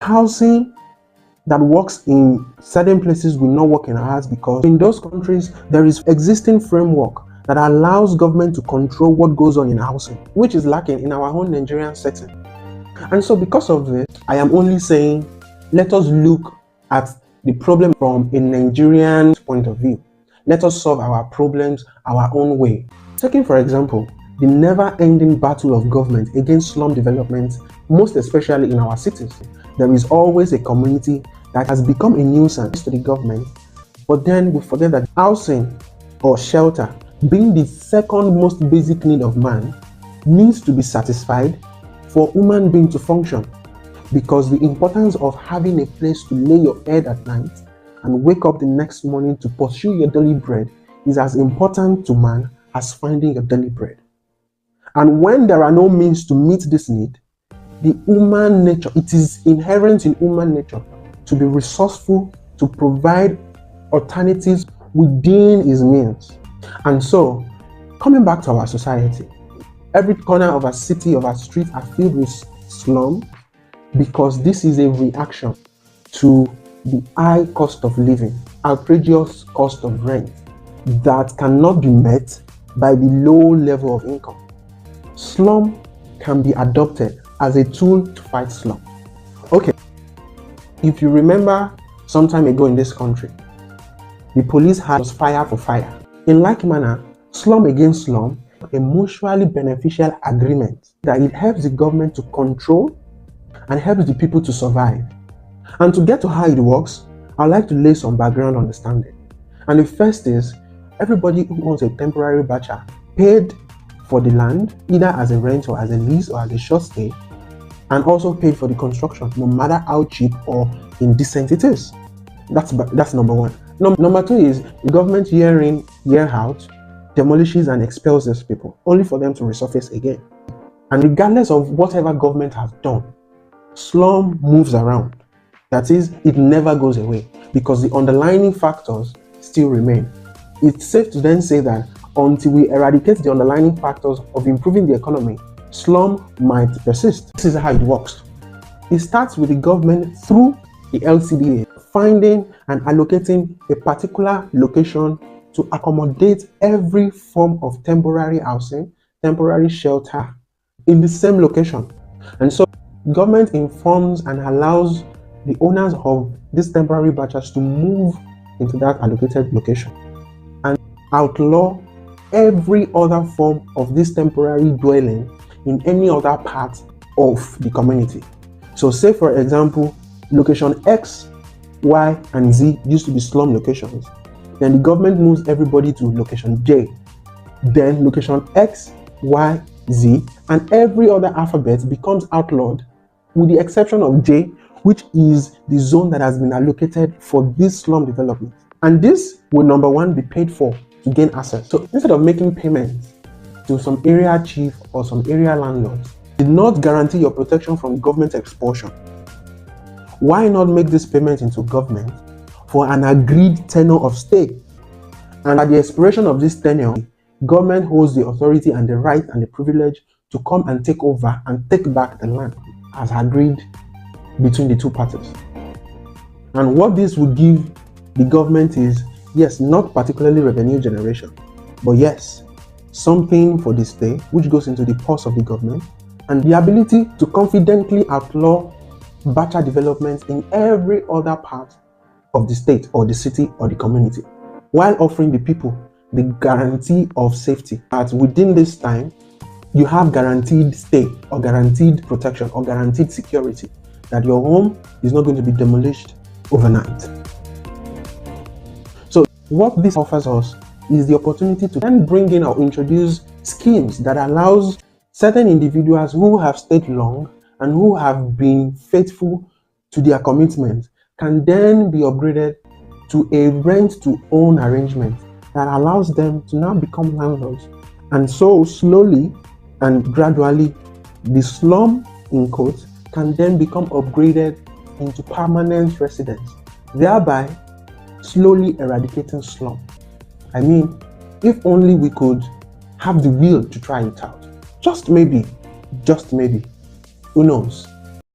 Housing that works in certain places will not work in ours, because in those countries there is existing framework that allows government to control what goes on in housing, which is lacking in our own Nigerian setting. And so because of this, I am only saying, let us look at the problem from a Nigerian point of view. Let us solve our problems our own way. Taking, for example, the never-ending battle of government against slum development, most especially in our cities. There is always a community that has become a nuisance to the government, but then we forget that housing or shelter, being the second most basic need of man, needs to be satisfied for human being to function, because the importance of having a place to lay your head at night and wake up the next morning to pursue your daily bread is as important to man as finding your daily bread. And when there are no means to meet this need, the human nature, it is inherent in human nature to be resourceful, to provide alternatives within his means. And so, coming back to our society, every corner of our city, of our street are filled with slum, because this is a reaction to the high cost of living, outrageous cost of rent that cannot be met by the low level of income. Slum can be adopted as a tool to fight slum. Okay, if you remember some time ago in this country, the police had fire for fire. In like manner, slum against slum, a mutually beneficial agreement that it helps the government to control and helps the people to survive. And to get to how it works, I'd like to lay some background understanding. And the first is, everybody who owns a temporary bacha paid for the land, either as a rent or as a lease or as a short stay, and also paid for the construction, no matter how cheap or indecent it is. That's number one. Number two is, the government year in, year out, demolishes and expels these people, only for them to resurface again. And regardless of whatever government has done, slum moves around. That is, it never goes away, because the underlying factors still remain. It's safe to then say that until we eradicate the underlying factors of improving the economy, slum might persist. This is how it works. It starts with the government through the LCDA finding and allocating a particular location to accommodate every form of temporary housing, temporary shelter in the same location. And so government informs and allows the owners of these temporary batches to move into that allocated location and outlaw every other form of this temporary dwelling in any other part of the community. So say, for example, location X, Y, and Z used to be slum locations. Then the government moves everybody to location J. Then location X, Y, Z, and every other alphabet becomes outlawed, with the exception of J, which is the zone that has been allocated for this slum development. And this will, number one, be paid for to gain access. So instead of making payments to some area chief or some area landlords, did not guarantee your protection from government expulsion. Why not make this payment into government for an agreed tenure of stay? And at the expiration of this tenure, government holds the authority and the right and the privilege to come and take over and take back the land as agreed between the two parties. And what this would give the government is, yes, not particularly revenue generation, but yes, something for the stay, which goes into the purse of the government, and the ability to confidently outlaw bacha development in every other part of the state or the city or the community, while offering the people the guarantee of safety that within this time you have guaranteed stay or guaranteed protection or guaranteed security, that your home is not going to be demolished overnight. So what this offers us is the opportunity to then bring in or introduce schemes that allows certain individuals who have stayed long and who have been faithful to their commitment can then be upgraded to a rent-to-own arrangement that allows them to now become landlords. And so slowly and gradually, the slum, in quotes, can then become upgraded into permanent residence, thereby slowly eradicating slum. I mean, if only we could have the will to try it out. Just maybe, who knows?